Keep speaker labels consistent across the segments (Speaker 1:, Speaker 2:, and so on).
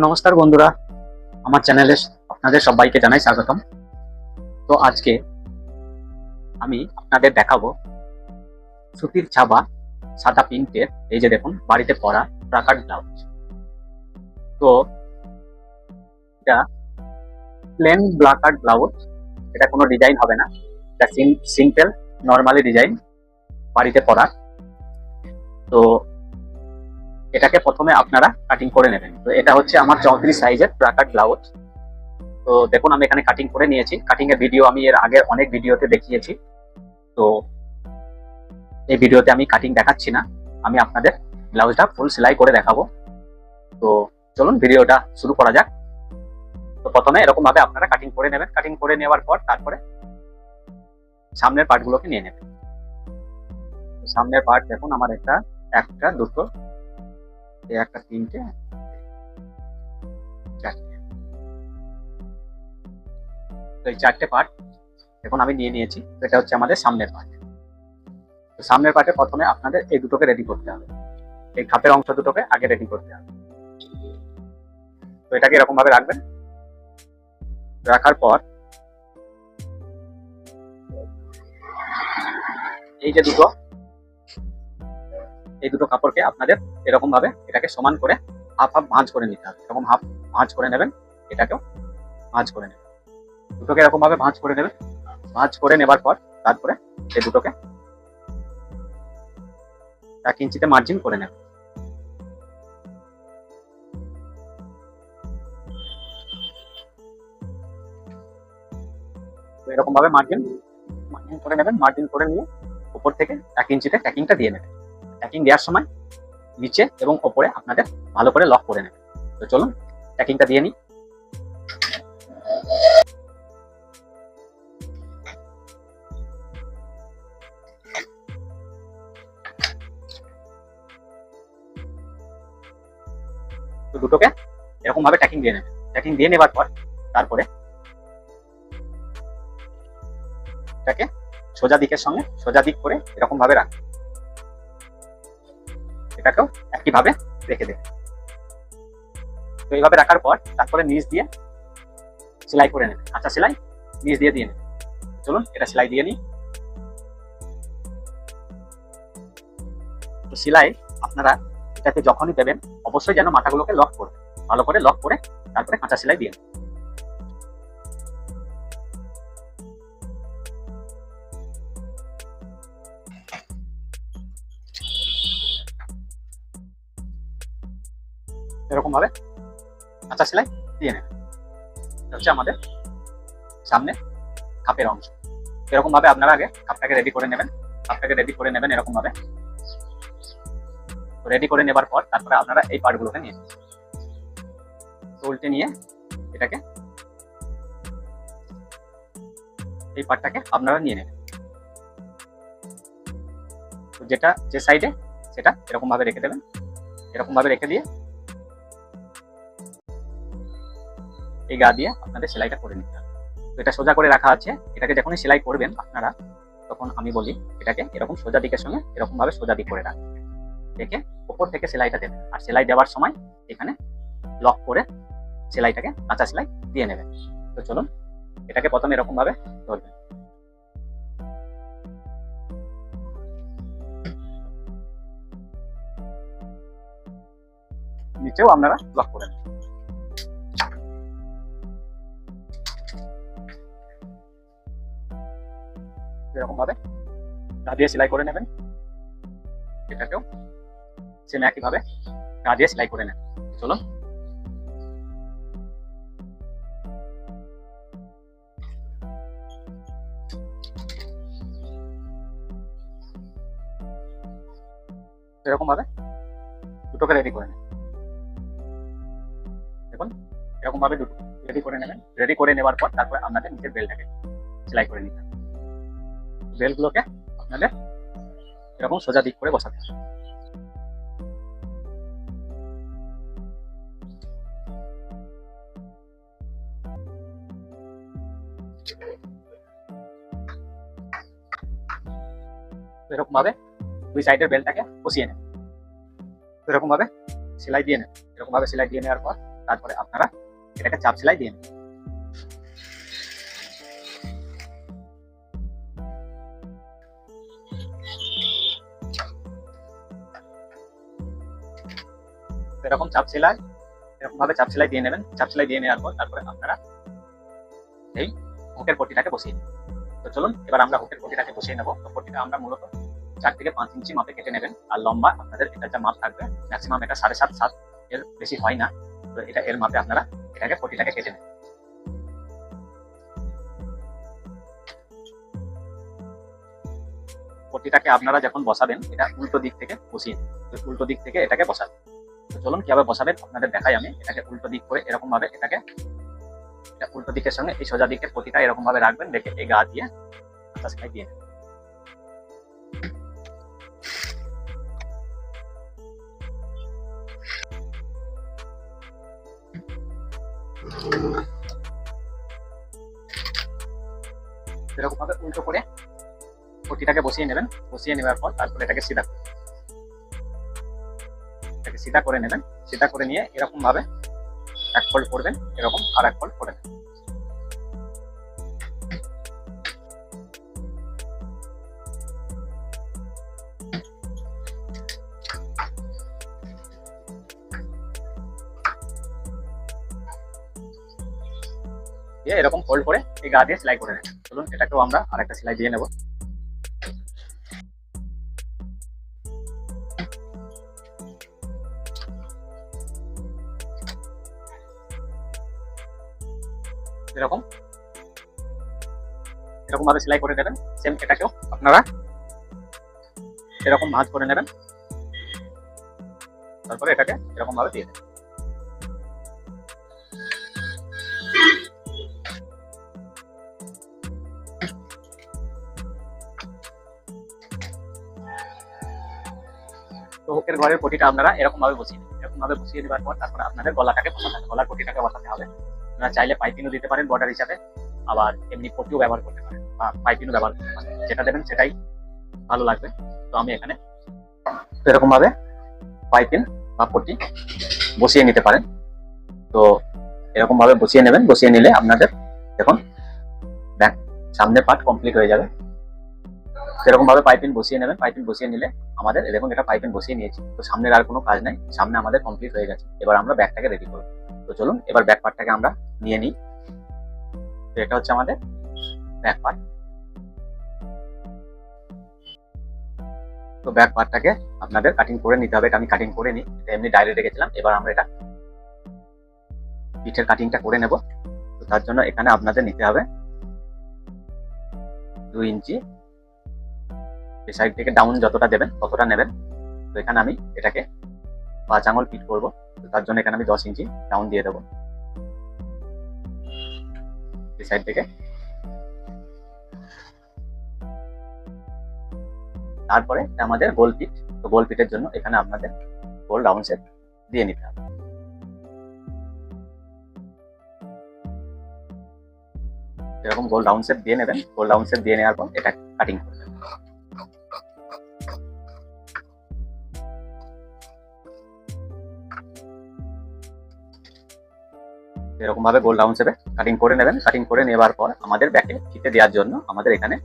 Speaker 1: নমস্কার বন্ধুরা, আমার চ্যানেলে আপনাদের সবাইকে জানাই স্বাগতম। তো আজকে আমি আপনাদের দেখাবো সুতির ছাপা সাদা প্রিন্টের, এই যে দেখুন, বাড়িতে পরা ব্রাকাট ব্লাউজ। তো এটা প্লেন ব্রাকাট ব্লাউজ, এটা কোনো ডিজাইন হবে না, এটা সিম্পল নর্মালি ডিজাইন বাড়িতে পরা। তো এটাকে প্রথমে আপনারা কাটিং করে নেবেন। তো এটা হচ্ছে আমার 34 সাইজের ব্রাকাট ব্লাউজ। তো দেখুন, আমি এখানে কাটিং করে নিয়েছি। কাটিং এর ভিডিও আমি এর আগে অনেক ভিডিওতে দেখিয়েছি। তো এই ভিডিওতে আমি কাটিং দেখাচ্ছি না, আমি আপনাদের ব্লাউজটা ফুল সেলাই করে দেখাবো। তো চলুন ভিডিওটা শুরু করা যাক। তো প্রথমে এরকম ভাবে আপনারা কাটিং করে নেবেন। কাটিং করে নেওয়ার পর তারপরে সামনের পার্টগুলোকে নিয়ে নেবেন। সামনের পার্ট দেখুন, আমার একটা দুটো, একটা, তিনটে, চারটে। তো এই চারটে পার্ট এখন আমি নিয়ে নিয়েছি। এটা হচ্ছে আমাদের সামনের পার্ট। তো সামনের পার্টে প্রথমে আপনাদের এই দুটোকে রেডি করতে হবে। এই খাপের অংশ দুটোকে আগে রেডি করতে হবে। তো এটাকে এরকম ভাবে রাখবেন। রাখার পর এই যে এই দুটো কাপড়কে আপনাদের এরকম ভাবে এটাকে সমান করে হাফ হাফ ভাঁজ করে নিতে হবে। এরকম হাফ ভাঁজ করে নেবেন, এটাকেও ভাঁজ করে নেবেন। দুটোকে এরকম ভাবে ভাঁজ করে নেবেন। ভাঁজ করে নেবার পর তারপরে এই দুটোকে 1 ইঞ্চিতে মার্জিন করে নেবেন। এরকম ভাবে মার্জিন করে নেবেন। মার্জিন করে নিয়ে উপর থেকে 1 ইঞ্চিতে ট্যাকিংটা দিয়ে নেবেন। ট্যাকিং দেওয়ার সময় নিচে এবং উপরে আপনাদের ভালো করে লক করে নেবেন। তো চলুন ট্যাকিংটা দিয়ে নিই। তো দুটোকে এরকম ভাবে ট্যাকিং দিয়ে নেবেন। ট্যাকিং দিয়ে নেবার পর তারপরে এটাকে সোজা দিকের সঙ্গে সোজা দিক করে এরকম ভাবে রাখবেন। এটাকেও একইভাবে রেখে দেবেন। তো এইভাবে রাখার পর তারপরে নিচ দিয়ে সেলাই করে নেবেন। কাঁচা সেলাই নিচ দিয়ে দিয়ে নেবেন। চলুন এটা সেলাই দিয়ে নিই। তো সেলাই আপনারা এটাকে যখনই দেবেন অবশ্যই যেন মাথাগুলোকে লক করবেন। ভালো করে লক করে তারপরে কাঁচা সেলাই দিয়ে নেবেন। এরকম ভাবে কাঁচা সেলাই দিয়ে নেবেন। এটা হচ্ছে আমাদের সামনে খাপের অংশ। এরকম ভাবে আপনারা আগে খাপটাকে রেডি করে নেবেন। এরকম ভাবে রেডি করে নেবার পর তারপরে আপনারা এই পার্টগুলোকে নিয়ে উল্টে নিয়ে এটাকে এই পার্টটাকে আপনারা নিয়ে নেবেন। তো যেটা যে সাইডে সেটা এরকম ভাবে রেখে দেবেন। এরকম ভাবে রেখে দিয়ে এই গা দিয়ে আপনাদের সেলাইটা করে নিতে হবে। তো এটা সোজা করে রাখা আছে। এটাকে যখনই সেলাই করবেন আপনারা, তখন আমি বলি এটাকে এরকম সোজা দিকের সঙ্গে এরকম ভাবে সোজা দিক করে রাখবেন। রেখে উপর থেকে সেলাইটা দেবেন। আর সেলাই দেওয়ার সময় এখানে লক করে সেলাইটাকে কাঁচা সেলাই দিয়ে নেবেন। তো চলুন এটাকে প্রথমে এরকম ভাবে ধরবেন। নিচেও আপনারা লক করে নেবেন। এরকম ভাবে গা দিয়ে সেলাই করে নেবেন। এটাকেও সেম একই ভাবে গা দিয়ে সেলাই করে নেবেন। চলুন এরকম ভাবে দুটোকে রেডি করে নেবেন। দেখুন এরকম ভাবে দুটো রেডি করে নেবেন। রেডি করে নেবার পর তারপরে আপনাদের নিচের বেলটাকে সেলাই করে নিতে হবে। বেলগুলোকে আপনাদের এরকম সোজা দিক করে বসাতে হবে। এরকম ভাবে দুই সাইডের বেলটাকে বসিয়ে নেবেন। এরকম ভাবে সেলাই দিয়ে নেবেন। এরকম ভাবে সেলাই দিয়ে নেওয়ার পর তারপরে আপনারা এটাকে চাপ সেলাই দিয়ে নেবেন। এরকম চাপ সেলাই, এরকম ভাবে চাপ সেলাই দিয়ে নেবেন। চাপ সেলাই দিয়ে নেওয়ার পর তারপরে আপনারা এই হুকের পট্টিটাকে বসিয়ে নেবেন। তো চলুন এবার আমরা হুকের পট্টিটাকে বসিয়ে নেবো। তো পট্টিটা আমরা মূলত 4 থেকে 5 ইঞ্চি মাপে কেটে নেবেন। আর লম্বা আপনাদের এটা যা মাপ থাকবে ম্যাক্সিমাম এটা 7.5-7 এর বেশি হয় না। তো এটা এর মাপে আপনারা এটাকে পট্টিটাকে কেটে নেবেন। পট্টিটাকে আপনারা যখন বসাবেন এটা উল্টো দিক থেকে বসিয়ে নেবেন। উল্টো দিক থেকে এটাকে বসাবেন। তো চলুন কিভাবে বসাবেন আপনাদের দেখাই আমি। এটাকে উল্টো দিক করে এরকম ভাবে এটাকে উল্টো দিকের সঙ্গে এই সোজা দিকের পট্টিটা এরকম ভাবে রাখবেন, রেখে এই গা দিয়ে আটা সেলাই দিয়ে নেবেন। এরকম ভাবে উল্টো করে পট্টিটাকে বসিয়ে নেবেন। বসিয়ে নেওয়ার পর তারপরে এটাকে সিধা করে নেবেন। সিধা করে নিয়ে এরকম ভাবে এক ফোল্ড করবেন, এরকম আর এক ফোল্ড করে নেবেন। এরকম ফোল্ড করে এই গা দিয়ে সেলাই করে নেবেন। চলুন এটাকেও আমরা আরেকটা সেলাই দিয়ে নেব। এরকম ভাবে সেলাই করে নেবেন। সেম এটাকেও আপনারা এরকম ভাঁজ করে নেবেন। তারপরে এটাকে এরকম ভাবে দিয়ে দেবেন। তো হুকের ঘরের পটিটা আপনারা এরকম ভাবে বসিয়ে নেবেন। এরকম ভাবে বসিয়ে দেওয়ার পর তারপরে আপনাদের গলাটাকে বসাতে হবে। গলার পটিটাকে বসাতে হবে। আপনারা চাইলে পাইপিনও দিতে পারেন বর্ডার হিসাবে, আবার এমনি পটিও ব্যবহার করতে পারেন বা পাইপিনও ব্যবহার করতে পারেন। যেটা দেবেন সেটাই ভালো লাগবে। তো আমি এখানে এরকম ভাবে পাইপিন বা পটি বসিয়ে নিতে পারেন। তো এরকম ভাবে বসিয়ে নেবেন। বসিয়ে নিলে আপনাদের দেখুন ব্যাক সামনের পার্ট কমপ্লিট হয়ে যাবে। এরকম ভাবে পাইপিন বসিয়ে নেবেন। পাইপিন বসিয়ে নিলে আমাদের দেখুন এটা পাইপিন বসিয়ে নিয়েছি। তো সামনের আর কোনো কাজ নাই, সামনে আমাদের কমপ্লিট হয়ে গেছে। এবার আমরা ব্যাকটাকে রেডি করব। তো চলুন এবার ব্যাক পার্টটাকে আমরা নিয়ে নিই। তো এটা হচ্ছে আমাদের ব্যাক পার্ট। তো ব্যাক পার্টটাকে আপনাদের কাটিং করে নিতে হবে। এটা আমি কাটিং করে নিই, এটা এমনি ডাইরেক্ট রেখেছিলাম। এবার আমরা এটা পিঠের কাটিংটা করে নেব। তো তার জন্য এখানে আপনাদের নিতে হবে 2 ইঞ্চি। এই সাইড থেকে ডাউন যতটা দেবেন ততটা নেবেন। তো এখানে আমি এটাকে 5 আঙুল পিট করব। তো তার জন্য এখানে আমি 10 ইঞ্চি ডাউন দিয়ে দেবো এই সাইড থেকে। তারপরে আমাদের গোল পিট। তো গোল পিটের জন্য এখানে আপনাদের গোল রাউন্ড শেপ দিয়ে নিতে হবে। এরকম গোল রাউন্ড শেপ দিয়ে নেবেন। গোল রাউন্ড শেপ দিয়ে নেওয়ার পর এটা কাটিং করবেন। এরকম ভাবে গোল রাউন্ড শেপে কাটিং করে নেবেন। কাটিং করে নেওয়ার পর আমাদের ব্যাকে ফিতে দেওয়ার জন্য আমাদের এখানে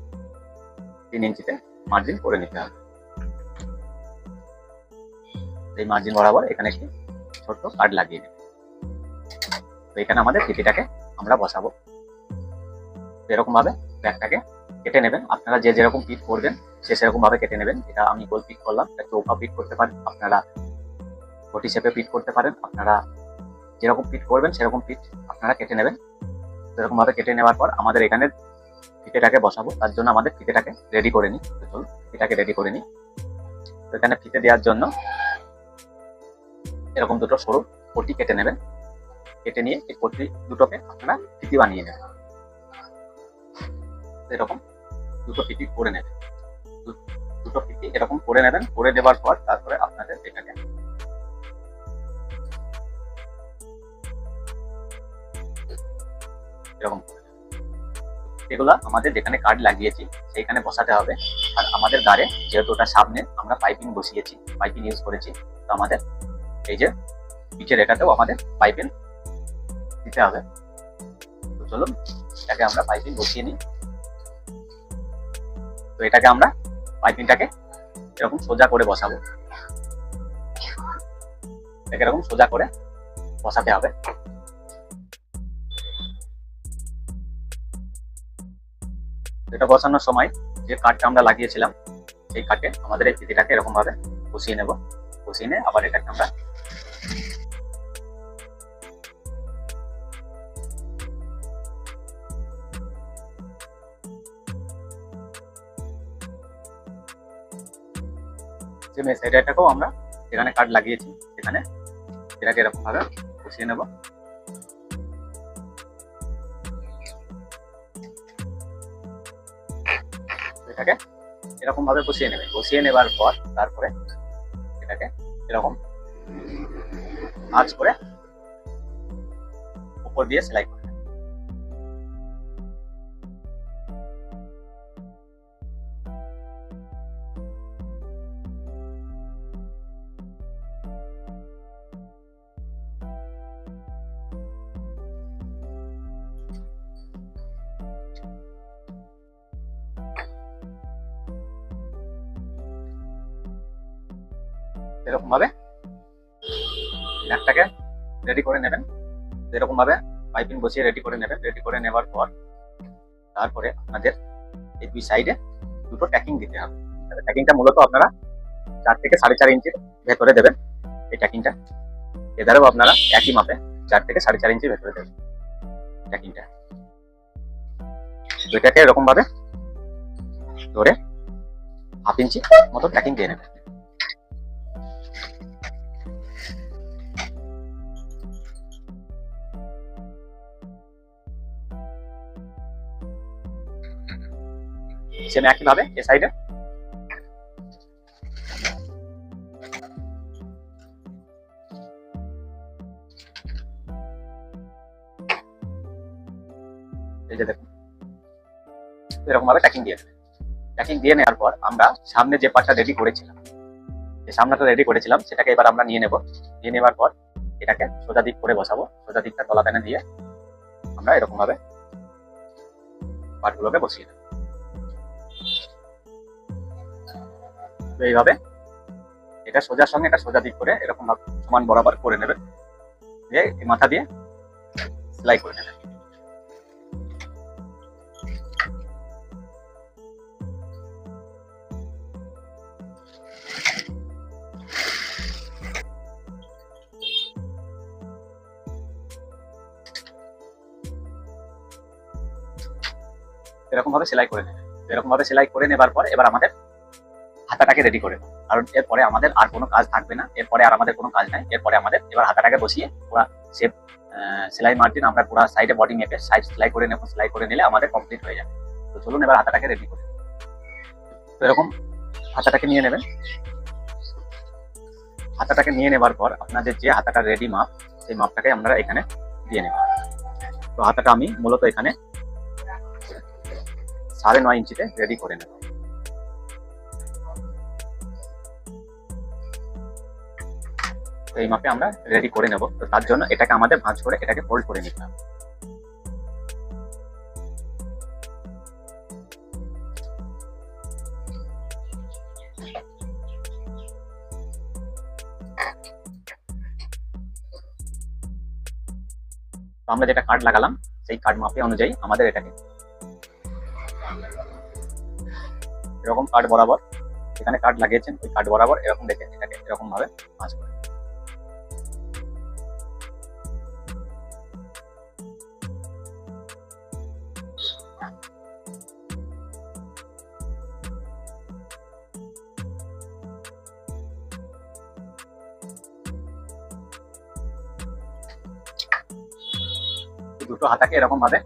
Speaker 1: 3 ইঞ্চিতে মার্জিন করে নিতে হবে। এই মার্জিন বরাবর এখানে একটি ছোট্ট কাট লাগিয়ে নেবেন। তো এখানে আমাদের ফিতিটাকে আমরা বসাবো। এরকম ভাবে ব্যাকটাকে কেটে নেবেন। আপনারা যে যেরকম পিট করবেন সে সেরকম ভাবে কেটে নেবেন। এটা আমি গোল পিট করলাম, এটা চৌকা পিট করতে পারেন, আপনারা ঘটি শেপে পিট করতে পারেন। আপনারা যেরকম পিট করবেন সেরকম পিট আপনারা কেটে নেবেন। এরকম ভাবে কেটে নেওয়ার পর আমাদের এখানে ফিতেটাকে বসাবো। তার জন্য আমাদের ফিতেটাকে রেডি করে নিই। তো চলুন ফিতেটাকে রেডি করে নিই। তো এখানে ফিতে দেওয়ার জন্য এরকম দুটো সরু পটি কেটে নেবেন। কেটে নিয়ে এই পটি দুটোকে আপনারা ফিতি বানিয়ে নেবেন। এরকম দুটো ফিতি করে নেবেন। দুটো ফিতি এরকম করে নেবেন। করে দেওয়ার পর তারপরে আপনাদের এটাকে এরকম এগুলা আমাদের যেখানে কাট লাগিয়েছি সেইখানে বসাতে হবে। আর আমাদের গাড়ে যেহেতু ওটা সামনে আমরা পাইপিং বসিয়েছি, পাইপিং ইউজ করেছি, তো আমাদের এই যে পিঠের এটাতেও আমাদের পাইপিং দিতে হবে। তো চলুন এটাকে আমরা পাইপিং বসিয়ে নিই। তো এটাকে আমরা পাইপিংটাকে এরকম সোজা করে বসাবো, এটাকে এরকম সোজা করে বসাতে হবে। এটা বসানোর সময় যে কাঠটা আমরা লাগিয়েছিলাম সেই কাঠে আমাদের এই ফিতিটাকে এরকম ভাবে বসিয়ে নেব। বসিয়ে নিয়ে আবার এটাকে আমরা যে মেস এটাকেও আমরা যেখানে কাঠ লাগিয়েছি সেখানে এটাকে এরকম ভাবে বসিয়ে নেব। এটাকে এরকম ভাবে বসিয়ে নেবে। বসিয়ে নেবার পর তারপরে এটাকে এরকম ভাঁজ করে উপর দিয়ে সেলাই করে নেবে। এরকম ভাবে নাটটাকে রেডি করে নেবেন। এরকম ভাবে পাইপিং বসিয়ে রেডি করে নেবেন। রেডি করে নেবার পর তারপরে আপনাদের এই দুই সাইডে দুটো ট্যাকিং দিতে হবে। ট্যাকিংটা মূলত আপনারা 4 থেকে 4.5 ইঞ্চির ভেতরে দেবেন। এই ট্যাকিংটা এধারেও আপনারা একই মাপে 4 থেকে 4.5 ইঞ্চির ভেতরে দেবেন ট্যাকিংটা। তো এটাকে এরকম ভাবে ধরে 1/2 ইঞ্চি মতো ট্যাকিং দিয়ে নেবেন। সেম একই ভাবে এই সাইডে এই যে দেখুন এরকম ভাবে ট্যাকিং দিয়ে নেবেন। ট্যাকিং দিয়ে নেওয়ার পর আমরা সামনে যে পার্টটা রেডি করেছিলাম, যে সামনেটা রেডি করেছিলাম সেটাকে এবার আমরা নিয়ে নেব। নিয়ে নেওয়ার পর এটাকে সোজা দিক করে বসাবো। সোজা দিকটা তলা প্যানে দিয়ে আমরা এরকম ভাবে পার্টগুলোকে বসিয়ে দেব। তো এইভাবে এটা সোজার সঙ্গে এটা সোজা দিক করে এরকম সমান বরাবর করে নেবেন। দিয়ে মাথা দিয়ে সেলাই করে নেবেন। এরকম ভাবে সেলাই করে নেবেন। এরকম ভাবে সেলাই করে নেবার পর এবার আমাদের হাতাটাকে রেডি করে নেব। কারণ এরপরে আমাদের আর কোনো কাজ থাকবে না। এরপরে আর আমাদের কোনো কাজ নাই। এরপরে আমাদের এবার হাতাটাকে বসিয়ে পুরো শেপ সেলাই মার্জিন আমরা পুরো সাইডে বডি মেপে সাইড সেলাই করে নেব। সেলাই করে নিলে আমাদের কমপ্লিট হয়ে যাবে। তো চলুন এবার হাতাটাকে রেডি করে। তো এরকম হাতাটাকে নিয়ে নেবেন। হাতাটাকে নিয়ে নেবার পর আপনাদের যে হাতাটা রেডি মাপ সেই মাপটাকে আমরা এখানে দিয়ে নেব। তো হাতাটা আমি মূলত এখানে 9.5 ইঞ্চিতে রেডি করে নেব। এই মাপে আমরা রেডি করে নেব। তো তার জন্য এটাকে আমাদের ভাঁজ করে এটাকে ফোল্ড করে নিতে হবে। তো আমরা যেটা কার্ড লাগালাম সেই কার্ড মাপে অনুযায়ী আমাদের এটাকে এরকম কার্ড বরাবর এখানে কার্ড লাগিয়েছেন ওই কার্ড বরাবর এরকম রেখে এটাকে এরকম ভাবে ভাঁজ করে দুটো হাতাকে এরকম ভাবে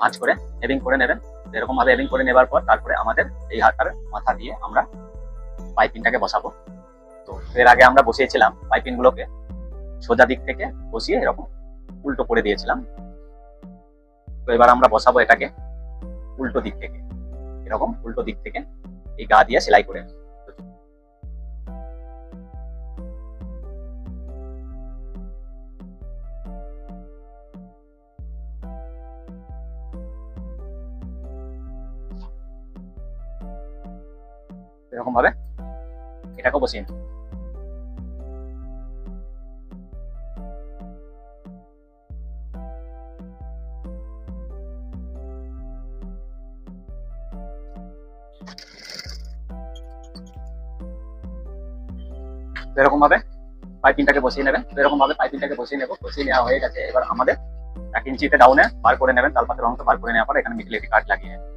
Speaker 1: ভাঁজ করে হেভিং করে নেবেন। এরকম ভাবে হেভিং করে নেবার পর তারপরে আমাদের এই হাতার মাথা দিয়ে আমরা পাইপিংটাকে বসাবো। তো এর আগে আমরা বসিয়েছিলাম পাইপিং গুলোকে সোজা দিক থেকে বসিয়ে এরকম উল্টো করে দিয়েছিলাম। তো এবার আমরা বসাবো এটাকে উল্টো দিক থেকে, এরকম উল্টো দিক থেকে এই গা দিয়ে সেলাই করে। এরকম ভাবে এটাকে বসিয়ে নিন। এরকম ভাবে পাইপিংটাকে বসিয়ে নেবেন। এরকম ভাবে পাইপিংটাকে বসিয়ে নেবো। বসিয়ে নেওয়া হয়ে গেছে। এবার আমাদের 1 ইঞ্চিতে ডাউনে বার করে নেবেন। তালপাতের অংশ বার করে নেওয়ার পর এখানে মিডলে একটি কাট লাগিয়ে নেবেন।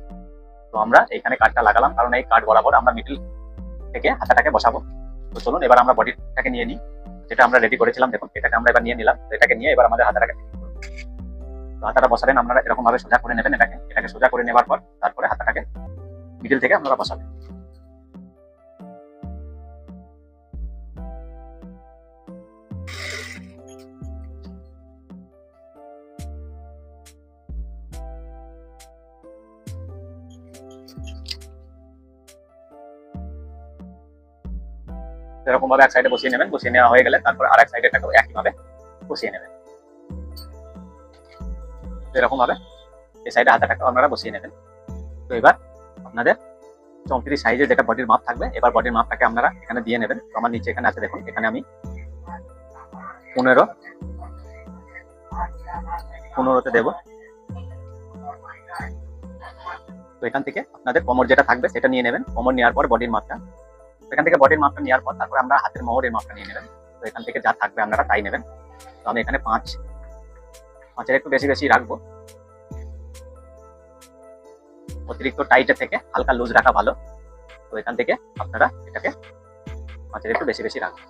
Speaker 1: তো আমরা এখানে কাটটা লাগালাম, কারণ এই কাট বরাবর আমরা মিডল থেকে হাতাটাকে বসাবো। তো চলুন এবার আমরা বডিটাকে নিয়ে নিই, যেটা আমরা রেডি করেছিলাম। দেখুন এটাকে আমরা এবার নিয়ে নিলাম। এটাকে নিয়ে এবার আমাদের হাতাটাকে হাতাটা বসাবেন আপনারা এরকম ভাবে সোজা করে নেবেন। এটাকে সোজা করে নেবার পর তারপরে হাতাটাকে মিডল থেকে আপনারা বসাবেন। এরকম ভাবে এক সাইডে বসিয়ে নেবেন। বসিয়ে নেওয়া হয়ে গেলে তারপর আর এক সাইডে এটাকে একই ভাবে বসিয়ে নেবেন। এরকম ভাবে এই সাইডে হাতাটাকে আপনারা বসিয়ে নেবেন। তো এবার আপনাদের 34 সাইজের যেটা বডির মাপ থাকবে, এবার বডির মাপটাকে আপনারা এখানে দিয়ে নেবেন। তো আমার নিচে এখানে আছে, দেখুন এখানে আমি 15তে দেব। তো এখান থেকে আপনাদের কোমর যেটা থাকবে সেটা নিয়ে নেবেন। কোমর নেওয়ার পর বডির মাপটা, এখান থেকে বডির মাপটা নেওয়ার পর তারপর আমরা হাতের মোহরের মাপটা নিয়ে নেবেন। তো এখান থেকে যা থাকবে আপনারা তাই নেবেন। তো আমি এখানে 5 একটু বেশি বেশি রাখবো। অতিরিক্ত টাইটের থেকে হালকা লুজ রাখা ভালো। তো এখান থেকে আপনারা এটাকে 5 একটু বেশি বেশি রাখবেন।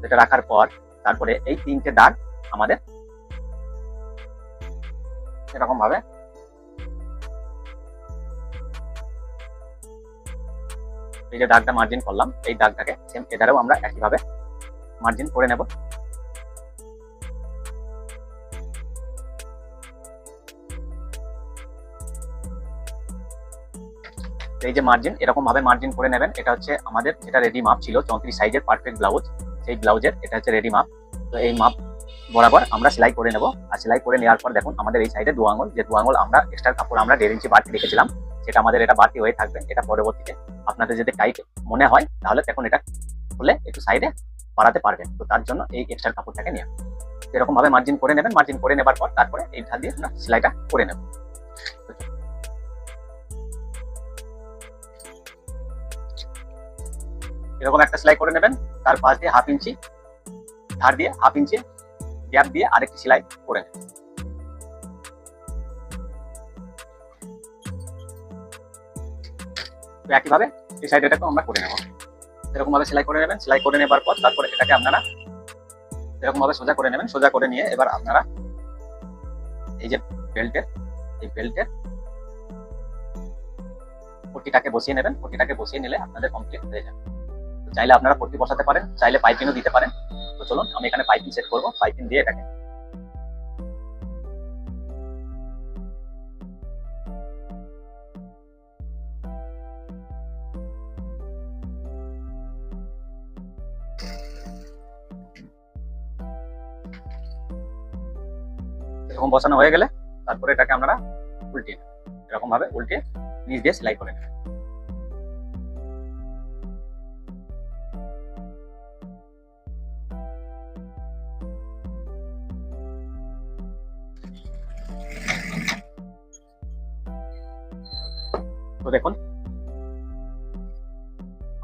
Speaker 1: এটা রাখার পর তারপরে এই 3টে দাগ আমাদের এরকম ভাবে এই যে দাগটা মার্জিন করলাম, এই দাগটাকে সেম এধারেও আমরা একইভাবে মার্জিন করে নেব। এই যে মার্জিন, এরকম ভাবে মার্জিন করে নেবেন। এটা হচ্ছে আমাদের যেটা রেডি মাপ ছিল 34 সাইজের পারফেক্ট ব্লাউজ, সেই ব্লাউজের এটা হচ্ছে রেডি মাপ। তো এই মাপ বরাবর আমরা সেলাই করে নেব। আর সেলাই করে নেওয়ার পর দেখুন আমাদের এই সাইডে 2 আঙুল, যে 2 আঙুল আমরা এক্সট্রা কাপড় আমরা 1.5 ইঞ্চি বাড়তি রেখেছিলাম, সেটা আমাদের এটা বাড়তি হয়ে থাকবে। এটা পরবর্তীতে আপনাদের যদি টাইট মনে হয় তাহলে তখন এটা খুলে একটু সাইডে বাড়াতে পারবেন। তো তার জন্য এই এক্সট্রা কাপড়টাকে নিয়ে এরকম ভাবে মার্জিন করে নেবেন। মার্জিন করে নেবার পর তারপরে এই ধার দিয়ে আমরা সেলাইটা করে নেব। এরকম একটা সেলাই করে নেবেন। তার পাশ দিয়ে 1/2 ইঞ্চি ধার দিয়ে 1/2 ইঞ্চি গ্যাপ দিয়ে আরেকটি সেলাই করে নেবেন। একইভাবে এই সাইডটাকে আমরা করে নেব। এরকম ভাবে সেলাই করে নেবেন। সেলাই করে নেবার পর তারপরে এটাকে আপনারা এরকম ভাবে সোজা করে নেবেন। সোজা করে নিয়ে এবার আপনারা এই যে এই বেল্টের পট্টিটাকে বসিয়ে নেবেন। পট্টিটাকে বসিয়ে নিলে আপনাদের কমপ্লিট হয়ে যাবে। চাইলে আপনারা পট্টি বসাতে পারেন, চাইলে পাইপিংও দিতে পারেন। তো চলুন আমি এখানে পাইপিং সেট করবো। পাইপিং দিয়ে এটাকে এরকম বসানো হয়ে গেলে তারপরে এটাকে আপনারা উল্টিয়ে নেবেন। এরকম ভাবে উল্টে নিচ দিয়ে সেলাই করে নেবেন। তো দেখুন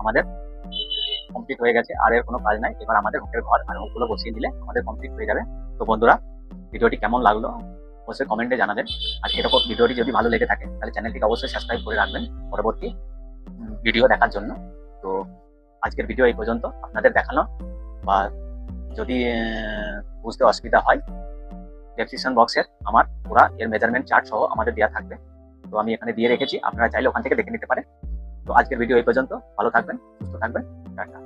Speaker 1: আমাদের কমপ্লিট হয়ে গেছে। আর এর কোনো কাজ নাই। এবার আমাদের হুকের ঘর আর হুকগুলো বসিয়ে দিলে আমাদের কমপ্লিট হয়ে যাবে। তো বন্ধুরা, ভিডিওটি কেমন লাগলো অবশ্যই কমেন্টে জানাবেন। আর এরকম ভিডিওটি যদি ভালো লেগে থাকে তাহলে চ্যানেলটিকে অবশ্যই সাবস্ক্রাইব করে রাখবেন পরবর্তী ভিডিও দেখার জন্য। তো আজকের ভিডিও এই পর্যন্ত আপনাদের দেখানো। বা যদি বুঝতে অসুবিধা হয় ডেসক্রিপশন বক্সের আমার পুরা এর মেজারমেন্ট চার্ট সহ আমাদের দেওয়া থাকবে। তো আমি এখানে দিয়ে রেখেছি, আপনারা চাইলে ওখান থেকে দেখে নিতে পারেন। তো আজকের ভিডিও এই পর্যন্ত। ভালো থাকবেন, সুস্থ থাকবেন, টাটা।